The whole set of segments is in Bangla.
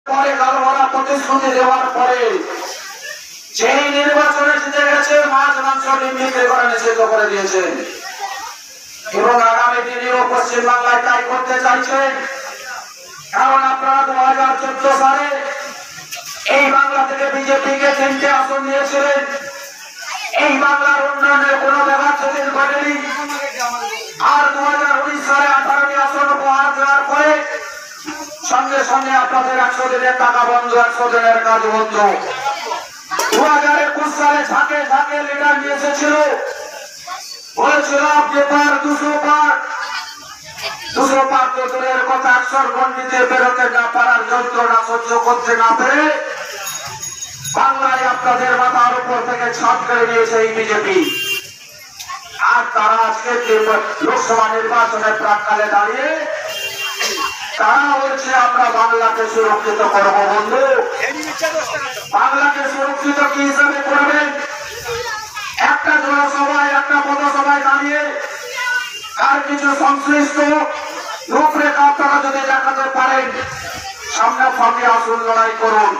পরে গালভরা প্রতিশ্রুতি দেওয়ার পরে যেই নির্বাচনে জিতে গেছে মাছ মাংস ডিম বিক্রি করা নিষিদ্ধ করে দিয়েছে এবং আগামী দিনেও পশ্চিমবাংলায় তাই করতে চাইছেন। কারণ আপনারা 2014 সালে এই বাংলা থেকে বিজেপিকে 3টে আসন দিয়েছিলেন। এই বাংলার উন্নয়নের কোন ব্যাঘাত সেদিন ঘটেনি। আর 2019 সালে 18টি আসন উপহার দেওয়ার পরে সঙ্গে সঙ্গে আপনাদের 100 দিনের টাকা বন্ধ, 100 দিনের কাজ বন্ধ। 2021 সালে ঝাঁকে ঝাঁকে লিডার নিয়ে এসেছিল, বলেছিল আপনি পার 200 পার তো দূরের কথা 100 গণ্ডিতে বেরোতে না পারার যন্ত্রণা সহ্য করতে না পেরে বাংলায় আপনাদের মাথার উপর থেকে ছাপ করে নিয়েছে এই বিজেপি। আর তারা আজকে লোকসভা নির্বাচনের প্রাক্কালে দাঁড়িয়ে তারা বলছে আমরা বাংলাকে সুরক্ষিত করব। বন্ধু, বাংলাকে সুরক্ষিত কি হিসাবে করবেন? একটা জনসভায় একটা পথসভায় দাঁড়িয়ে আর কিছু সংশ্লিষ্ট রূপরেখা আপনারা যদি দেখাতে পারেন, সামনে ফাঁকে আসুন, লড়াই করুন।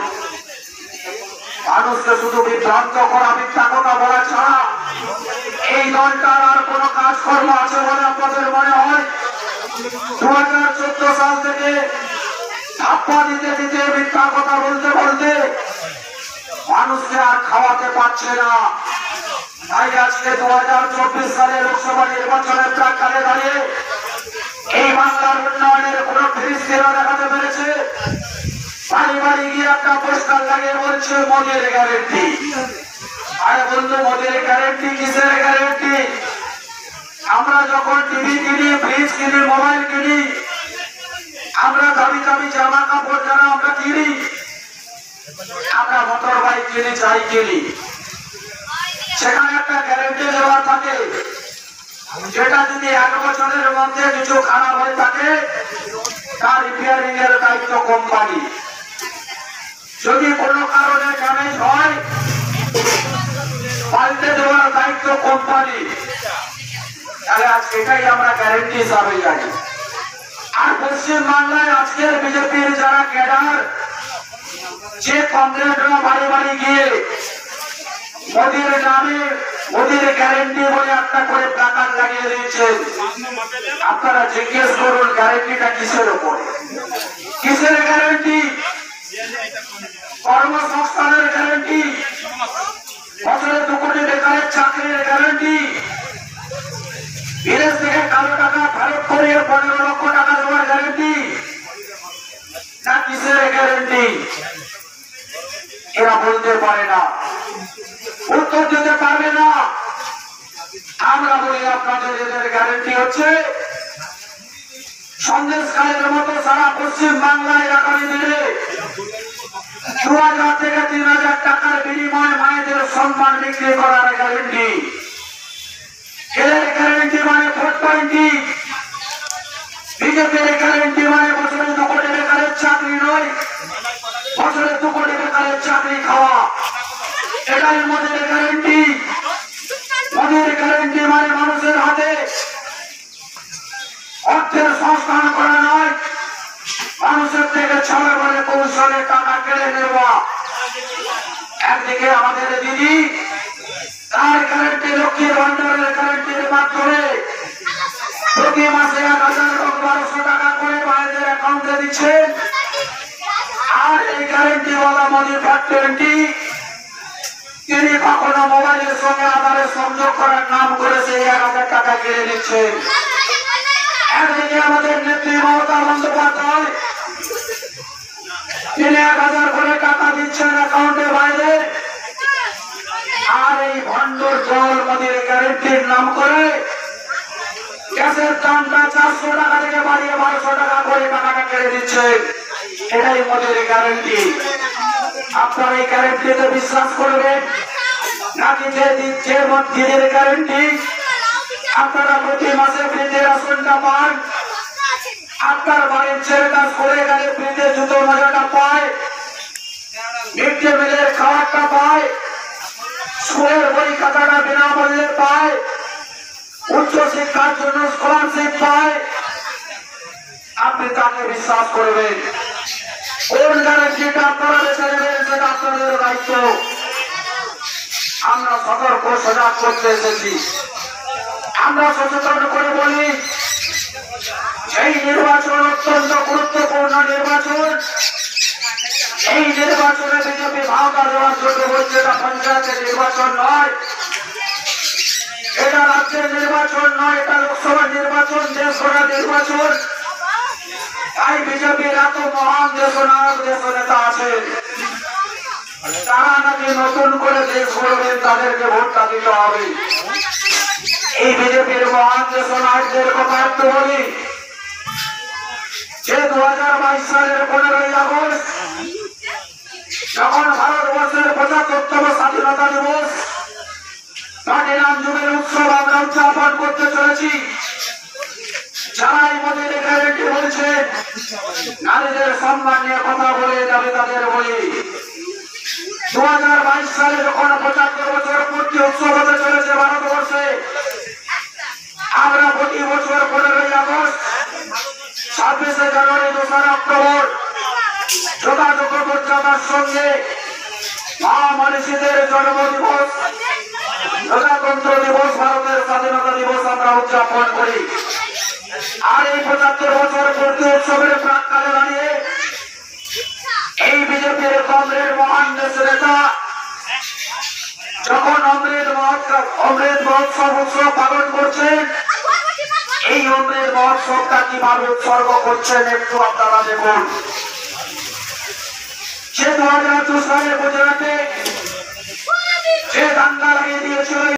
মানুষকে শুধু বিভ্রান্ত করা, মিথ্যা কথা বলা ছাড়া এই দলটার আর কোন কাজকর্ম আছে বলে আপনাদের মনে হয়? 2014 সাল থেকে ধাপ্পা দিতে দিতে মিথ্যা কথা বলতে বলতে মানুষকে আর খাওয়াতে পারছে না। তাই আজকে 2024 সালে লোকসভা নির্বাচনের প্রাক্কালে দাঁড়িয়ে এই বাংলার উন্নয়নের কোন ফিরিস্তিরা দেখাতে পেরেছে? বাড়ি বাড়ি গিয়ে একটা পোস্টার লাগিয়ে বলছে মোদির গ্যারেন্টি। আরে বন্ধু, মোদির গ্যারেন্টি কিসের গ্যারেন্টি? আমরা যখন টিভি কিনি, ফ্রিজ কিনি, মোবাইল কিনি, আমরা দামি দামি জামা কাপড় যারা আমরা কিনি, আমরা মোটর বাইক কিনি, চাই কিনি, সেখানে একটা গ্যারেন্টি দেওয়া থাকে যেটা যদি 1 বছরের মধ্যে কিছু খারাপ হয়ে থাকে তার রিপেয়ারিং এর দায়িত্ব কোম্পানি। যদি কোনো কারণে ড্যামেজ হয় পাল্টে দেওয়ার দায়িত্ব কোম্পানি। তাহলে আজকে এটাই আমরা গ্যারেন্টি হিসাবে জানি। আর পশ্চিমবাংলায় আজকের বিজেপির যারা ক্যাডার, যে কংগ্রেসরা বাড়ি বাড়ি গিয়ে মোদির নামে মোদির গ্যারেন্টি বলে একটা করে প্ল্যাকার্ড লাগিয়ে দিয়েছেন, আপনারা জিজ্ঞেস করুন গ্যারেন্টিটা কিসের উপর? কিসের গ্যারেন্টি? কর্মসংস্থানের গ্যারেন্টি, বছরে 2 কোটি বেকারের চাকরির গ্যারেন্টি, বিদেশ থেকে কালো টাকা ফেরত করিয়ে 15 লক্ষ টাকা দেওয়ার গ্যারেন্টি, না কিসের গ্যারেন্টি? এরা বলতে পারে না, উত্তর দিতে পারবে না। আমরা বলি আপনাদের এদের গ্যারেন্টি হচ্ছে সন্দেশকালের মতো সারা পশ্চিম বাংলায় আগামী দিনে 2000 থেকে 3000 টাকার বিনিময়ে মায়েদের সম্মান বিক্রি করার গ্যারেন্টি। এদের গ্যারেন্টি মানে 420। বিজেপির গ্যারেন্টি মানে বছরে 2 কোটি বেকারের চাকরি নয়, বছরে 2 কোটি বেকারের চাকরি খাওয়া। এটাই মোদির গ্যারেন্টি। মোদির গ্যারেন্টি মানে মানুষের হাতে অর্থের সংস্থান করা নয়, মানুষের থেকে ছলে বলে কৌশলে টাকা কেড়ে নেওয়া। একদিকে আমাদের দিদি তার গ্যারেন্টি লক্ষ্মীর ভান্ডারের গ্যারেন্টির মাধ্যমে প্রতি মাসে 1000-1200 টাকা করে মায়েদের অ্যাকাউন্টে দিচ্ছে। আর এই গ্যারেন্টি ওয়ালা মোদি 420 তিনি কখনো মোবাইলের সঙ্গে আধারের সংযোগ করার নাম করে সেই 1000 টাকা কেড়ে নিচ্ছেন। একদিকে আমাদের নেত্রী মমতা বন্দ্যোপাধ্যায় তিনি 1000 করে টাকা দিচ্ছেন অ্যাকাউন্টের বাইরে, আর এই ভণ্ডর জল মোদির গ্যারেন্টির নাম করে গ্যাসের দামটা 400 টাকা থেকে বাড়িয়ে 1200 টাকা করে টাকাটা কেড়ে দিচ্ছেন। এটাই মোদির গ্যারেন্টি। আপনারা এই গ্যারেন্টিতে বিশ্বাস করবেন নাকি যে দিচ্ছে দিদির গ্যারেন্টি আপনারা প্রতি মাসে ফ্রিতে রাশনটা পান, আপনার বাড়ির ছেলেটা স্কুলে গেলে ফ্রিতে জুতো মোজাটা পায়, মিড ডে মিলের খাবারটা পায়, স্কুলের বই খাতাটা বিনামূল্যে পায়, উচ্চ শিক্ষার জন্য স্কলারশিপ পায়, আপনি তাকে বিশ্বাস করবেন? কোন গ্যারান্টিটা আপনারা বেছে নেবেন সেটা আপনাদের দায়িত্ব। আমরা সতর্ক সজাগ করতে এসেছি। আমরা সচেতন করে বলি, এই নির্বাচন অত্যন্ত গুরুত্বপূর্ণ নির্বাচন। এই নির্বাচনে বিজেপি ভাওতা দেওয়ার জন্য বলছে এটা পঞ্চায়েতের নির্বাচন নয়, এটা রাজ্যের নির্বাচন নয়, এটা লোকসভা নির্বাচন, দেশ গড়া নির্বাচন। তাই বিজেপির এত মহান দেশনায়ক দেশ নেতা আছে, তারা নাকি নতুন করে দেশ গড়বেন, তাদেরকে ভোটটা দিতে হবে। এই বিজেপির মহান দেশনায়কদের কথা একটু বলি, যে 2022 সালের 15ই আগস্ট যখন ভারতবর্ষের 75তম স্বাধীনতা দিবস প্লাটিনাম যুগের উৎসব আমরা উদযাপন করতে চলেছি, যারাই মোদীর গ্যারেন্টি বলছে, নারীদের সম্মান নিয়ে কথা বলে যাবে, তাদের বলি 2022 সালে যখন 75 বছর পূর্তি উৎসব হতে চলেছে ভারতবর্ষে, আমরা প্রতি বছর 15ই আগস্ট, 26শে জানুয়ারি, 2রা অক্টোবর যথাযোগ্য মর্যাদার সঙ্গে মহামনীষীদের জন্মদিবস, প্রজাতন্ত্র দিবস, ভারতের স্বাধীনতা দিবস আমরা উদযাপন করি। আর এই 75 বছর পূর্তি উৎসবের প্রাক্কালে দাঁড়িয়ে এই বিজেপির কংগ্রেস মহান দেশ নেতা যখন অমৃত মহোৎসব উৎসব পালন করছেন, এই অমৃত মহোৎসবটা কিভাবে উৎসর্গ করছেন একটু আপনারা দেখুন। সে 2002 সালে গুজরাটে যে দাঙ্গা লাগিয়ে দিয়েছিল